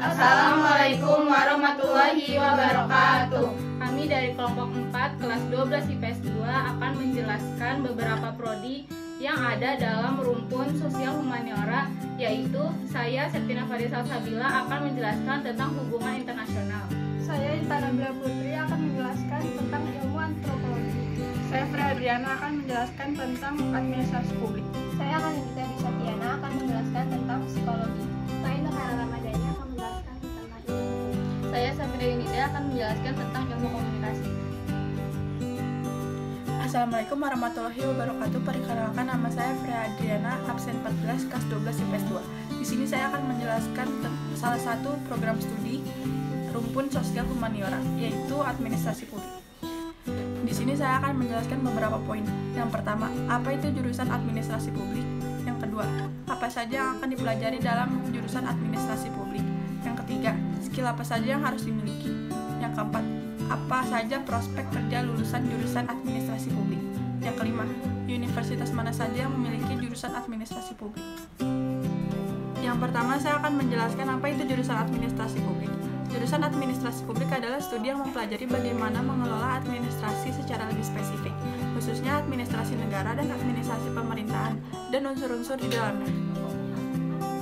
Assalamualaikum warahmatullahi wabarakatuh. Kami dari kelompok 4 kelas 12 IPS 2 akan menjelaskan beberapa prodi yang ada dalam rumpun sosial humaniora, yaitu saya Septina Farisa Sabila akan menjelaskan tentang hubungan internasional. Saya Intan Nabila Putri akan menjelaskan tentang ilmu antropologi. Saya Frea Adriana akan menjelaskan tentang administrasi publik. Saya Anindita Disatyana akan menjelaskan tentang psikologi. Saya Nurhara Ramadhani akan menjelaskan tentang ilmu. Saya Safira Yunida akan menjelaskan tentang ilmu komunikasi. Assalamualaikum warahmatullahi wabarakatuh. Perkenalkan, nama saya Frea Adriana, absen 14 kelas 12 IPS 2. Di sini saya akan menjelaskan salah satu program studi rumpun sosial humaniora, yaitu administrasi publik. Di sini saya akan menjelaskan beberapa poin. Yang pertama, apa itu jurusan administrasi publik? Yang kedua, apa saja yang akan dipelajari dalam jurusan administrasi publik? Yang ketiga, skill apa saja yang harus dimiliki? Yang keempat, apa saja prospek kerja lulusan jurusan administrasi publik? Yang kelima, universitas mana saja yang memiliki jurusan administrasi publik? Yang pertama, saya akan menjelaskan apa itu jurusan administrasi publik. Jurusan administrasi publik adalah studi yang mempelajari bagaimana mengelola administrasi secara lebih spesifik, khususnya administrasi negara dan administrasi pemerintahan, dan unsur-unsur di dalamnya.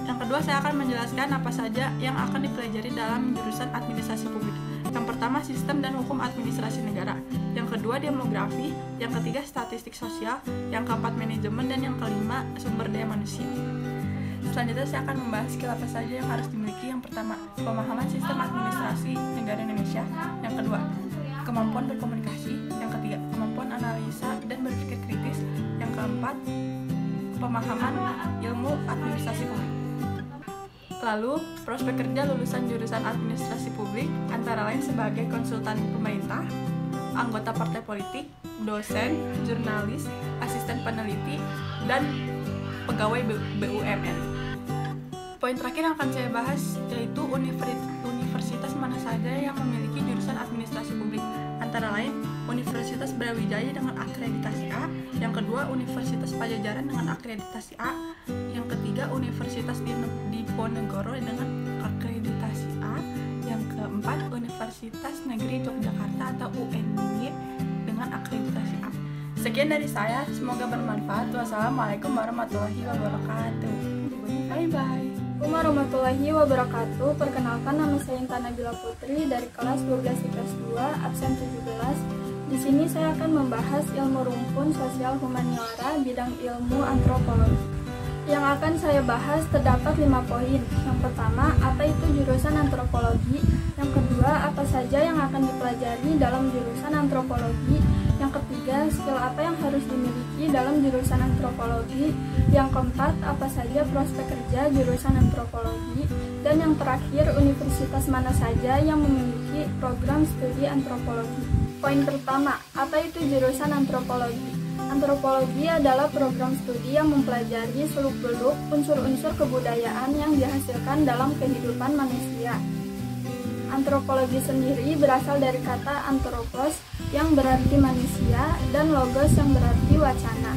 Yang kedua, saya akan menjelaskan apa saja yang akan dipelajari dalam jurusan administrasi publik. Yang pertama, sistem dan hukum administrasi negara. Yang kedua, demografi. Yang ketiga, statistik sosial. Yang keempat, manajemen. Dan yang kelima, sumber daya manusia. Selanjutnya saya akan membahas skill apa saja yang harus dimiliki. Yang pertama, pemahaman sistem administrasi negara Indonesia. Yang kedua, kemampuan berkomunikasi. Yang ketiga, kemampuan analisa dan berpikir kritis. Yang keempat, pemahaman ilmu administrasi publik. Lalu, prospek kerja lulusan jurusan administrasi publik antara lain sebagai konsultan pemerintah, anggota partai politik, dosen, jurnalis, asisten peneliti, dan pegawai BUMN. Poin terakhir yang akan saya bahas yaitu universitas mana saja yang memiliki jurusan administrasi publik. Antara lain, Universitas Brawijaya dengan akreditasi A, yang kedua Universitas Pajajaran dengan akreditasi A, yang ketiga Universitas Diponegoro dengan akreditasi A, yang keempat Universitas Negeri Yogyakarta atau UNY dengan akreditasi A. Sekian dari saya, semoga bermanfaat. Wassalamualaikum warahmatullahi wabarakatuh. Bye-bye. Warahmatullahi wabarakatuh. Perkenalkan, nama saya Intan Nabila Putri dari kelas 12 IPS 2, absen 17. Di sini saya akan membahas ilmu rumpun sosial humaniora bidang ilmu antropologi. Yang akan saya bahas terdapat 5 poin. Yang pertama, apa itu jurusan antropologi? Yang kedua, apa saja yang akan dipelajari dalam jurusan antropologi? Yang ketiga, skill apa yang harus dimiliki dalam jurusan antropologi? Yang keempat, apa saja prospek kerja jurusan antropologi? Dan yang terakhir, universitas mana saja yang memiliki program studi antropologi? Poin pertama, apa itu jurusan antropologi? Antropologi adalah program studi yang mempelajari seluk-beluk unsur-unsur kebudayaan yang dihasilkan dalam kehidupan manusia. Antropologi sendiri berasal dari kata anthropos yang berarti manusia dan logos yang berarti wacana.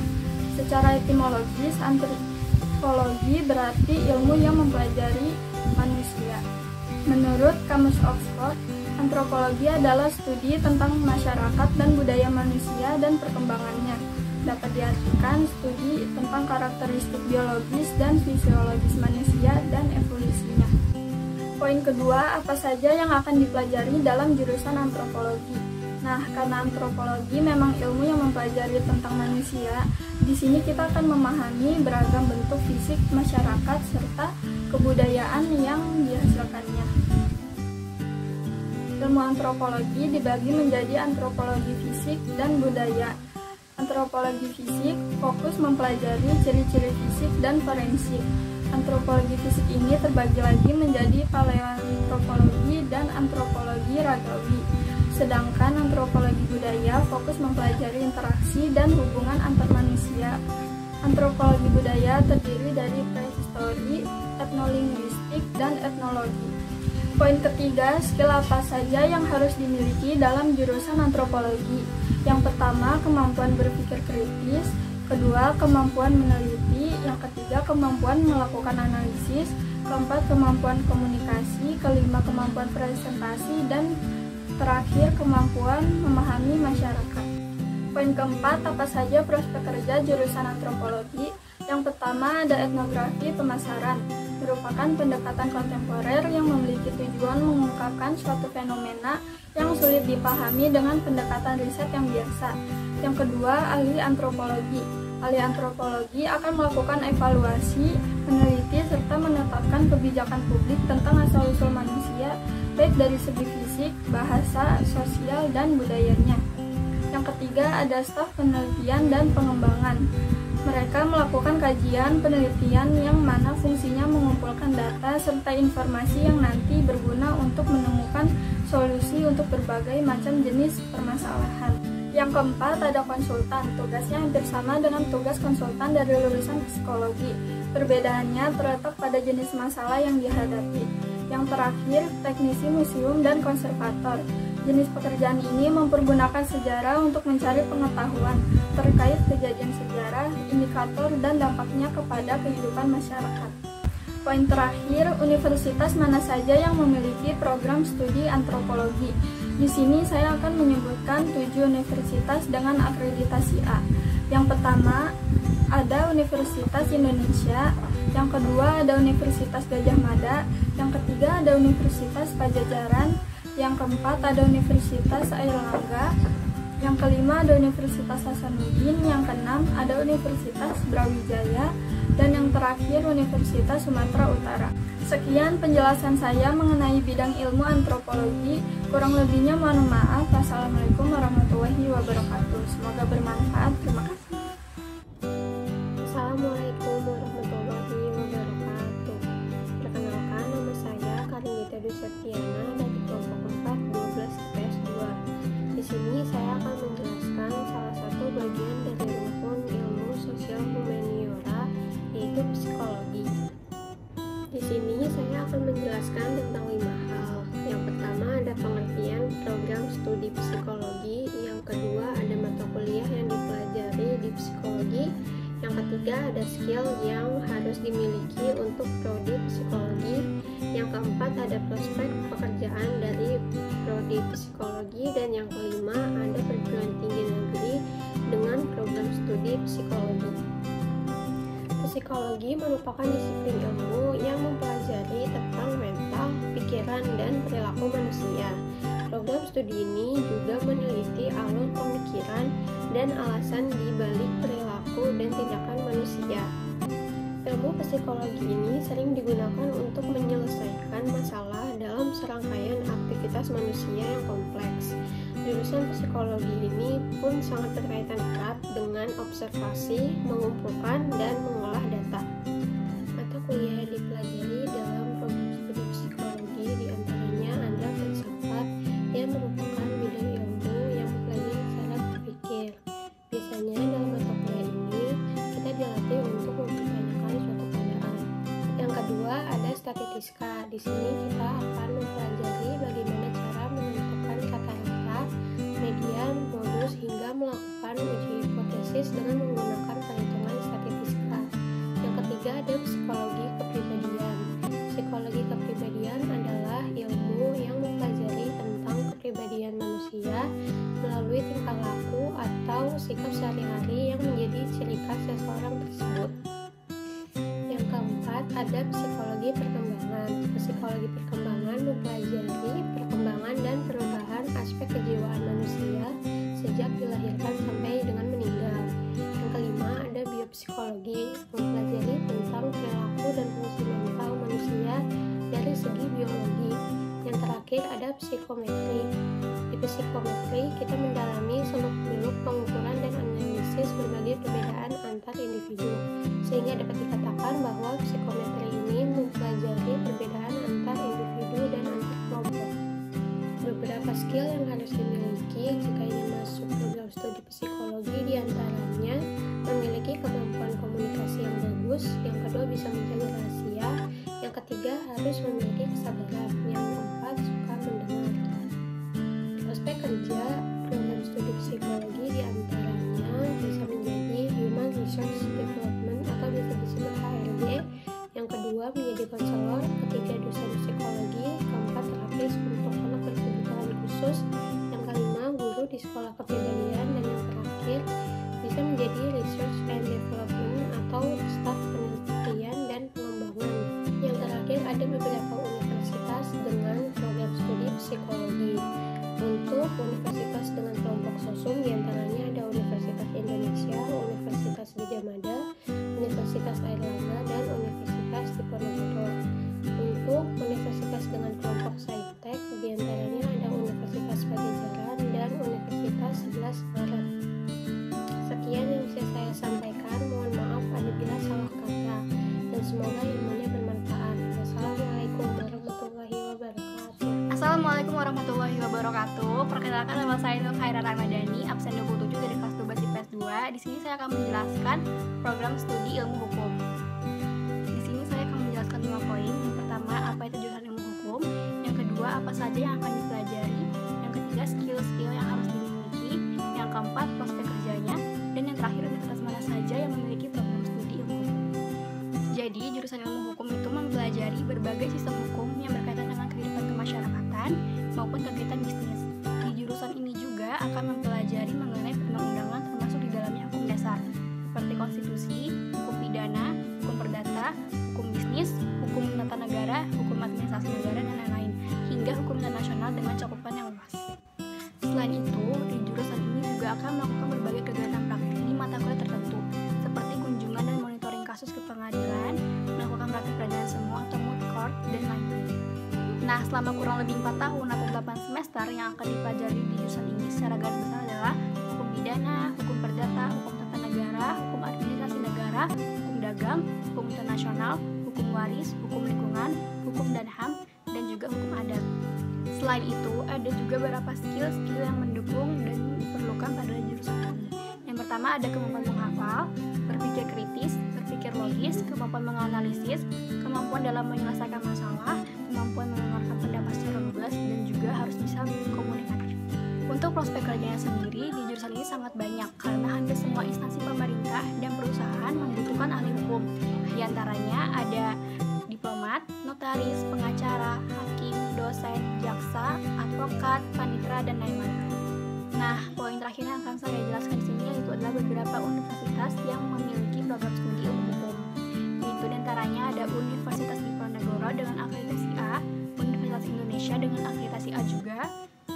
Secara etimologis, antropologi berarti ilmu yang mempelajari manusia. Menurut Kamus Oxford, antropologi adalah studi tentang masyarakat dan budaya manusia dan perkembangannya. Dapat diartikan studi tentang karakteristik biologis dan fisiologis manusia dan evolusinya. Poin kedua, apa saja yang akan dipelajari dalam jurusan antropologi? Nah, karena antropologi memang ilmu yang mempelajari tentang manusia, di sini kita akan memahami beragam bentuk fisik masyarakat serta kebudayaan yang dihasilkannya. Ilmu antropologi dibagi menjadi antropologi fisik dan budaya. Antropologi fisik fokus mempelajari ciri-ciri fisik dan forensik. Antropologi fisik ini terbagi lagi menjadi paleoantropologi dan antropologi ragawi. Sedangkan antropologi budaya fokus mempelajari interaksi dan hubungan antar manusia. Antropologi budaya terdiri dari prehistori, etnolinguistik, dan etnologi. Poin ketiga, skill apa saja yang harus dimiliki dalam jurusan antropologi? Yang pertama, kemampuan berpikir kritis. kedua kemampuan meneliti, yang ketiga kemampuan melakukan analisis, keempat kemampuan komunikasi, kelima kemampuan presentasi, dan terakhir kemampuan memahami masyarakat. Poin keempat, apa saja prospek kerja jurusan antropologi? Yang pertama ada etnografi pemasaran, merupakan pendekatan kontemporer yang memiliki tujuan mengungkapkan suatu fenomena yang sulit dipahami dengan pendekatan riset yang biasa. Yang kedua, ahli antropologi. Ahli antropologi akan melakukan evaluasi, meneliti, serta menetapkan kebijakan publik tentang asal-usul manusia, baik dari segi fisik, bahasa, sosial, dan budayanya. Yang ketiga, ada staf penelitian dan pengembangan. Mereka melakukan kajian penelitian yang mana fungsinya mengumpulkan data serta informasi yang nanti berguna untuk menemukan solusi untuk berbagai macam jenis permasalahan. Yang keempat, ada konsultan. Tugasnya hampir sama dengan tugas konsultan dari lulusan psikologi. Perbedaannya terletak pada jenis masalah yang dihadapi. Yang terakhir, teknisi museum dan konservator. Jenis pekerjaan ini mempergunakan sejarah untuk mencari pengetahuan terkait kejadian sejarah, indikator, dan dampaknya kepada kehidupan masyarakat. Poin terakhir, universitas mana saja yang memiliki program studi antropologi. Di sini saya akan menyebutkan 7 universitas dengan akreditasi A. Yang pertama, ada Universitas Indonesia. Yang kedua, ada Universitas Gadjah Mada. Yang ketiga, ada Universitas Pajajaran. Yang keempat, ada Universitas Airlangga. Yang kelima, ada Universitas Hasanuddin. Yang keenam, ada Universitas Brawijaya. Dan yang terakhir, Universitas Sumatera Utara. Sekian penjelasan saya mengenai bidang ilmu antropologi. Kurang lebihnya mohon maaf. Wassalamualaikum warahmatullahi wabarakatuh. Semoga bermanfaat. Terima kasih. Assalamualaikum warahmatullahi wabarakatuh. Perkenalkan, nama saya Karinita Dwi Septiana dari kelompok 4 12 IPS 2. Di sini saya akan menjelaskan salah satu bagian dari rumpun ilmu sosial humaniora, yaitu psikologi. Di sini saya akan menjelaskan tentang 5 hal. Yang pertama ada pengertian program studi psikologi, yang kedua ada mata kuliah yang dipelajari di psikologi, yang ketiga ada skill yang harus dimiliki untuk prodi psikologi, yang keempat ada prospek pekerjaan dari prodi psikologi, dan yang kelima ada perguruan tinggi negeri dengan program studi psikologi. Psikologi merupakan disiplin ilmu yang mempelajari tentang mental, pikiran, dan perilaku manusia. Program studi ini juga meneliti alur pemikiran dan alasan di balik perilaku dan tindakan manusia. Ilmu psikologi ini sering digunakan untuk menyelesaikan masalah dalam serangkaian aktivitas manusia yang kompleks. Jurusan psikologi ini pun sangat berkaitan erat dengan observasi, mengumpulkan, dan mengolah data. Mata kuliah yang dipelajari dalam program studi psikologi diantaranya ada filsafat yang merupakan bidang ilmu yang mempelajari cara berpikir. Biasanya dalam mata kuliah ini kita dilatih untuk mempertanyakan suatu keadaan. Yang kedua ada statistika. Di sini kita akan mempelajari bagaimana cara menentukan kata-kata, median, modus, hingga melakukan uji hipotesis dengan menggunakan perhitungan statistika. Yang ketiga ada psikologi kepribadian. Psikologi kepribadian adalah ilmu yang mempelajari tentang kepribadian manusia melalui tingkah laku atau sikap sehari-hari yang menjadi ciri khas seseorang tersebut. Yang keempat ada psikologi perkembangan. Psikologi perkembangan mempelajari perkembangan dan perubahan aspek kejiwaan manusia sejak dilahirkan sampai dengan meninggal. Yang kelima ada biopsikologi, mempelajari tentang perilaku dan fungsi mental manusia dari segi biologi. Yang terakhir ada psikometri. Di psikometri kita mendalami seluk-beluk pengukuran dan analisis berbagai perbedaan antar individu, sehingga dapat dikatakan bahwa psikometri ini mempelajari perbedaan antar individu dan antar kelompok. Beberapa skill yang harus dimiliki jika ingin masuk program studi psikologi diantaranya memiliki kemampuan komunikasi yang bagus, yang kedua bisa menjaga rahasia, yang ketiga harus memiliki kesabaran, yang keempat suka mendengar. Prospek kerja program studi psikologi diantaranya bisa menjadi human Research Development atau bisa disebut HRD. Yang kedua, menjadi konselor. Ketiga, dosen psikologi. Keempat, terapis untuk anak berkebutuhan khusus. Yang kelima, guru di sekolah kepribadian. Dan yang terakhir, bisa menjadi Research and Development atau staf penelitian dan pengembangan. Yang terakhir, ada beberapa universitas dengan program studi psikologi. Untuk universitas dengan kelompok sosum diantaranya ada Universitas Indonesia, Universitas Gadjah Mada, Universitas Airlangga, dan Universitas Diponegoro. Untuk universitas dengan kelompok saintek diantaranya ada Universitas Pajajaran dan Universitas 11 Maret. Sekian yang bisa saya sampaikan, mohon maaf apabila salah kata, dan semoga ilmunya bermanfaat. Wassalamualaikum warahmatullahi wabarakatuh. Assalamualaikum warahmatullahi wabarakatuh. Perkenalkan, nama saya Nur Khairat Ramadhani, absen 27 dari kelas 12 IPS 2. Di sini saya akan menjelaskan program studi ilmu hukum. Di sini saya akan menjelaskan 5 poin. Yang pertama, apa itu jurusan ilmu hukum? Yang kedua, apa saja yang akan dipelajari? Yang ketiga, skill-skill yang harus dimiliki. Yang keempat, prospek kerjanya. Dan yang terakhir, universitas mana saja yang memiliki program studi ilmu hukum. Jadi, jurusan ilmu hukum itu mempelajari berbagai sistem hukum yang berkaitan dengan kehidupan kemasyarakatan maupun kegiatan bisnis. Di jurusan ini juga akan mempelajari mengenai perundang-undangan termasuk di dalamnya hukum dasar seperti konstitusi, hukum pidana, hukum perdata, hukum bisnis, hukum tata negara, hukum administrasi negara, dan lain-lain, hingga hukum internasional dengan cakupan yang luas. Selain itu, di jurusan ini juga akan melakukan berbagai kegiatan praktik di mata kuliah tertentu seperti kunjungan dan monitoring kasus ke pengadilan, melakukan praktik peradilan semu atau moot court, dan lain-lain. Nah, selama kurang lebih 4 tahun atau 8 semester yang akan dipelajari di jurusan ini secara garis besar adalah hukum pidana, hukum perdata, hukum tata negara, hukum administrasi negara, hukum dagang, hukum internasional, hukum waris, hukum lingkungan, hukum dan HAM, dan juga hukum adat. Selain itu, ada juga beberapa skill-skill yang mendukung dan diperlukan pada jurusan ini. Yang pertama, ada kemampuan menghafal, berpikir kritis, berpikir logis, kemampuan menganalisis, kemampuan dalam menyelesaikan masalah, kemampuan mengeluarkan pendapat secara lugas, dan juga harus bisa berkomunikasi. Untuk prospek kerjanya sendiri, di jurusan ini sangat banyak karena hampir semua instansi pemerintah dan perusahaan membutuhkan ahli hukum. Di antaranya ada diplomat, notaris, pengacara, hakim, dosen, jaksa, advokat, panitera, dan lain-lain. Nah, poin terakhir yang akan saya jelaskan di sini yaitu adalah beberapa universitas yang memiliki program studi ilmu hukum. Yaitu diantaranya ada Universitas Diponegoro dengan akreditasi A, Universitas Indonesia dengan akreditasi A juga,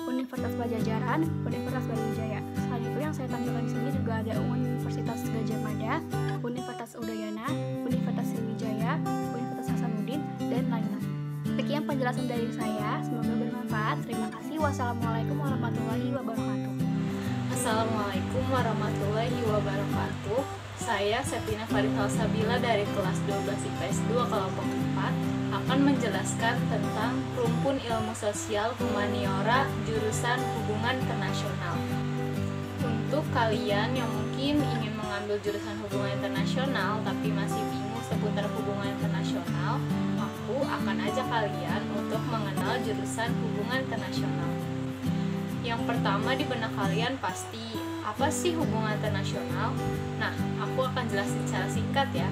Universitas Pajajaran, Universitas Brawijaya. Selain itu yang saya tampilkan di sini juga ada Universitas Gadjah Mada, Universitas Udayana, Universitas Sriwijaya, Universitas Hasanuddin, dan lain-lain. Sekian penjelasan dari saya, semoga bermanfaat. Terima kasih. Wassalamualaikum warahmatullahi wabarakatuh. Assalamualaikum warahmatullahi wabarakatuh. Saya Septina Farisal Sabila dari kelas 12 IPS 2 kelompok 4 akan menjelaskan tentang rumpun ilmu sosial humaniora jurusan hubungan internasional. Untuk kalian yang mungkin ingin mengambil jurusan hubungan internasional tapi masih bingung seputar hubungan internasional, aku akan ajak kalian untuk mengenal jurusan hubungan internasional. Yang pertama di benak kalian pasti, apa sih hubungan internasional? Nah, aku akan jelasin secara singkat ya.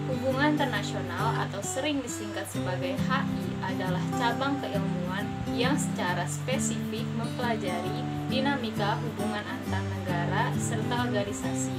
Hubungan internasional atau sering disingkat sebagai HI adalah cabang keilmuan yang secara spesifik mempelajari dinamika hubungan antar negara serta organisasi,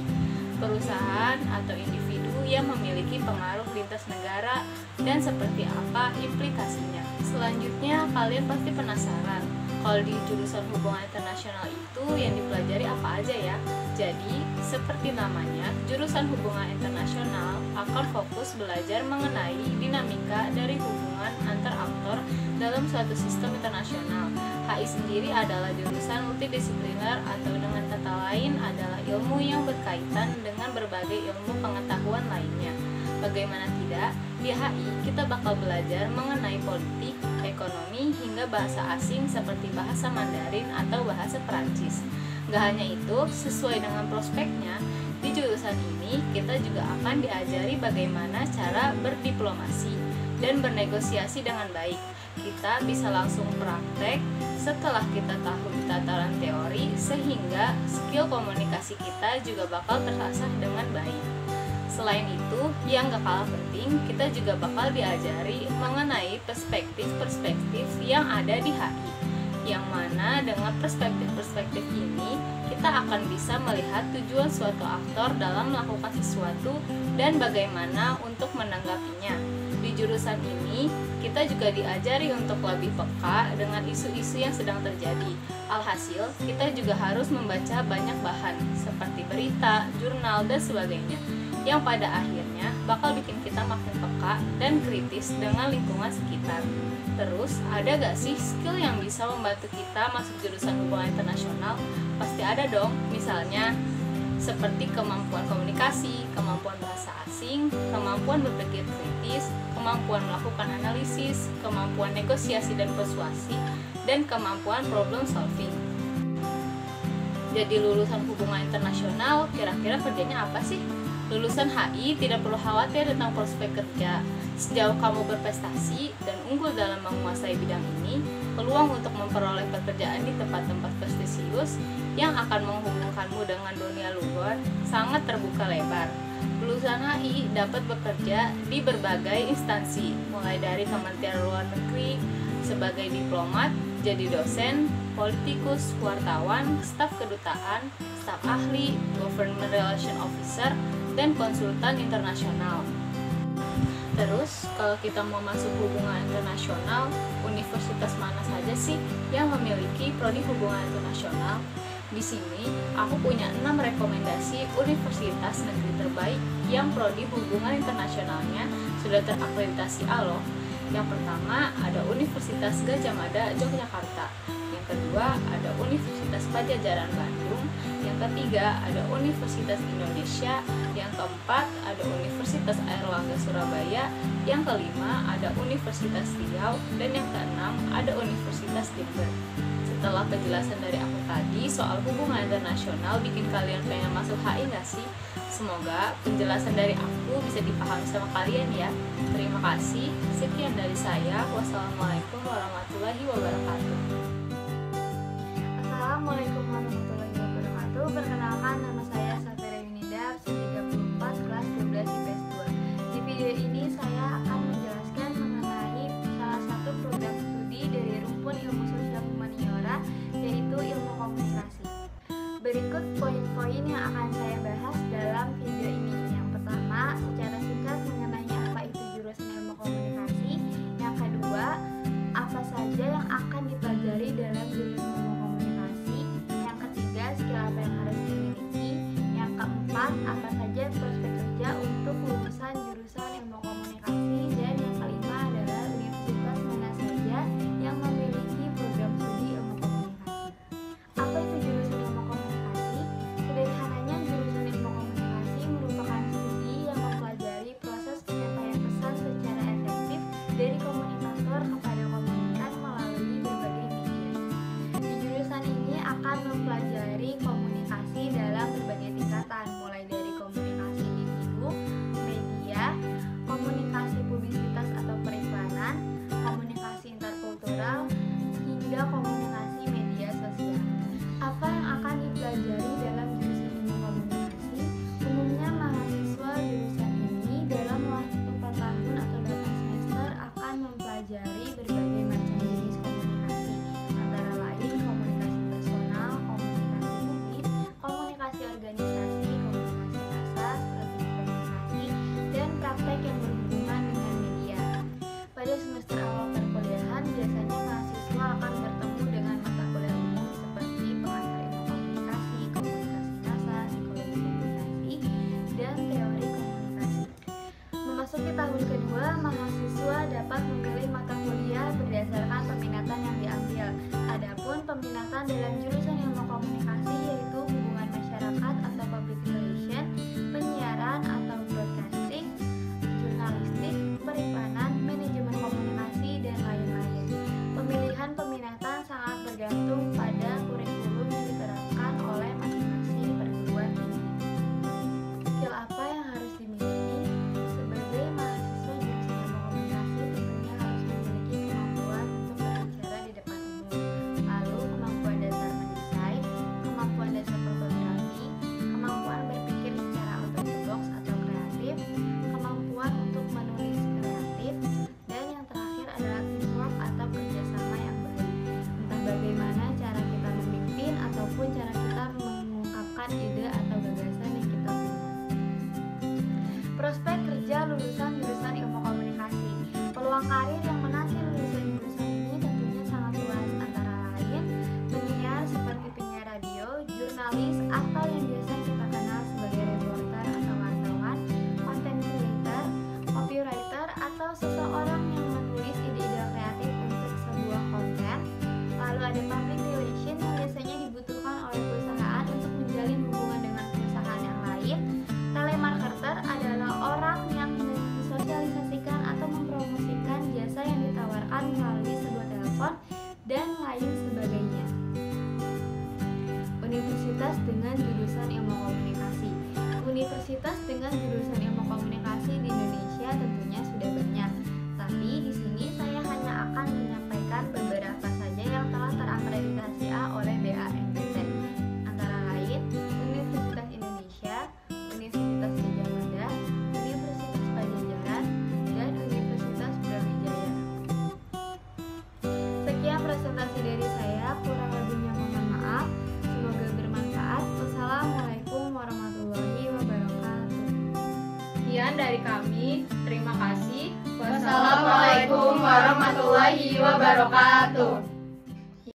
perusahaan atau individu yang memiliki pengaruh lintas negara dan seperti apa implikasinya. Selanjutnya, kalian pasti penasaran, kalau di jurusan hubungan internasional itu yang dipelajari apa aja ya? Jadi, seperti namanya, jurusan hubungan internasional akan fokus belajar mengenai dinamika dari hubungan antar aktor dalam suatu sistem internasional. HI sendiri adalah jurusan multidisipliner atau dengan kata lain adalah ilmu yang berkaitan dengan berbagai ilmu pengetahuan lainnya. Bagaimana tidak, di HI kita bakal belajar mengenai politik, ekonomi, hingga bahasa asing seperti bahasa Mandarin atau bahasa Perancis. Gak hanya itu, sesuai dengan prospeknya, di jurusan ini kita juga akan diajari bagaimana cara berdiplomasi dan bernegosiasi dengan baik. Kita bisa langsung praktek setelah kita tahu di tataran teori, sehingga skill komunikasi kita juga bakal terasah dengan baik. Selain itu, yang gak kalah penting, kita juga bakal diajari mengenai perspektif-perspektif yang ada di HI, yang mana dengan perspektif-perspektif ini kita akan bisa melihat tujuan suatu aktor dalam melakukan sesuatu dan bagaimana untuk menanggapinya. Di jurusan ini, kita juga diajari untuk lebih peka dengan isu-isu yang sedang terjadi. Alhasil, kita juga harus membaca banyak bahan, seperti berita, jurnal, dan sebagainya, yang pada akhirnya bakal bikin kita makin peka dan kritis dengan lingkungan sekitar. Terus, ada gak sih skill yang bisa membantu kita masuk jurusan hubungan internasional? Pasti ada dong, misalnya seperti kemampuan komunikasi, kemampuan bahasa asing, kemampuan berpikir kritis, kemampuan melakukan analisis, kemampuan negosiasi dan persuasi, dan kemampuan problem solving. Jadi lulusan hubungan internasional kira-kira kerjanya apa sih? Lulusan HI tidak perlu khawatir tentang prospek kerja. Sejauh kamu berprestasi dan unggul dalam menguasai bidang ini, peluang untuk memperoleh pekerjaan di tempat-tempat prestisius yang akan menghubungkanmu dengan dunia luar sangat terbuka lebar. Lulusan HI dapat bekerja di berbagai instansi, mulai dari Kementerian Luar Negeri, sebagai diplomat, jadi dosen, politikus, wartawan, staf kedutaan, staf ahli, government relation officer, dan konsultan internasional. Terus, kalau kita mau masuk hubungan internasional, universitas mana saja sih yang memiliki prodi hubungan internasional? Di sini, aku punya 6 rekomendasi universitas negeri terbaik yang prodi hubungan internasionalnya sudah terakreditasi ALO. Yang pertama, ada Universitas Gadjah Mada, Yogyakarta. Yang kedua, ada Universitas Padjadjaran Bandung. Yang ketiga, ada Universitas Indonesia. Yang keempat, ada Universitas Airlangga Surabaya. Yang kelima, ada Universitas Riau. Dan yang keenam, ada Universitas Jember. Setelah penjelasan dari aku tadi soal hubungan internasional bikin kalian pengen masuk HI nggak sih? Semoga penjelasan dari aku bisa dipahami sama kalian ya. Terima kasih. Sekian dari saya. Wassalamualaikum warahmatullahi wabarakatuh. Assalamualaikum warahmatullahi wabarakatuh. Perkenalkan, nama saya Safira Yunida, absen 34, kelas 12 IPS 2. Di video ini saya akan menjelaskan mengenai salah satu program studi dari rumpun ilmu sosial humaniora, yaitu ilmu komunikasi. Berikut poin-poin yang akan saya bahas dalam video ini. Yang pertama, secara singkat mengenai apa itu jurusan ilmu komunikasi. Yang kedua, apa saja yang akan dipelajari dalam jurusan ilmu komunikasi. Yang ketiga, skill apa yang harus dimiliki. Yang keempat, apa saja prospek kerja untuk lulusan jurusan ilmu komunikasi. Dan yang kelima adalah universitas mana saja yang memiliki program studi ilmu komunikasi. Apa itu jurusan ilmu komunikasi? Sederhananya, jurusan ilmu komunikasi merupakan studi yang mempelajari proses penyampaian pesan secara efektif dari komunikator kepada komunikan melalui berbagai media. Di jurusan ini akan mempelajari komunikasi dalam berbagai tingkatan, mulai dari komunikasi individu, media, komunikasi publisitas atau periklanan, komunikasi interkultural, hingga komunikasi media sosial. Apa yang akan dipelajari dalam jurusan ilmu komunikasi? Umumnya mahasiswa jurusan ini dalam waktu 4 tahun atau 8 semester akan mempelajari berbagai macam jenis komunikasi, antara lain komunikasi personal, komunikasi publik, komunikasi organisasi, komunikasi massa, strategi komunikasi, dan praktek yang berhubungan dengan media. Pada semester awal perkuliahan, biasanya mahasiswa akan bertemu dengan mata kuliah umum seperti pengantar ilmu komunikasi, komunikasi massa, psikologi komunikasi, dan teori komunikasi. Memasuki tahun kedua, mahasiswa dapat memilih mata kuliah berdasarkan peminatan yang diambil. Adapun peminatan dalam jurusan ilmu komunikasi yaitu hubungan masyarakat atau public relation, penyiaran atau broadcasting, jurnalistik, periklanan, manajemen komunikasi, dan lain-lain. Pemilihan peminatan sangat bergantung pada kurikulum yang diterapkan oleh masing-masing perguruan tinggi. Skill apa yang harus dimiliki? Sebagai mahasiswa jurusan ilmu komunikasi tentunya harus memiliki kemampuan untuk berbicara di depan umum, lalu kemampuan dasar Peluang karir yang menanti lulusan jurusan ini tentunya sangat luas, antara lain penyiar seperti penyiar radio, jurnalis atau yang biasa kita kenal sebagai reporter atau wartawan, content creator, copywriter atau seseorang yang menulis ide-ide kreatif untuk sebuah konten. Lalu ada public relation yang biasanya dibutuhkan oleh perusahaan untuk menjalin hubungan dengan perusahaan yang lain. Telemarketer adalah orang yang mensosialisasikan atau mempromosikan jasa yang ditawarkan melalui sebuah telepon dan lain sebagainya. Universitas dengan jurusan ilmu komunikasi. Universitas dengan jurusan ilmu komunikasi di Indonesia tentunya sudah banyak, tapi di sini saya hanya akan menyampaikan beberapa saja yang telah terakreditasi A oleh BANPT, antara lain Universitas Indonesia, Universitas Gadjah Mada, Universitas Pajajaran, dan Universitas Brawijaya. Sekian presentasi dari saya, kurang lebihnya mohon maaf. Semoga bermanfaat. Wassalamualaikum warahmatullahi wabarakatuh. Sekian dari kami, terima kasih. Wassalamualaikum warahmatullahi wabarakatuh.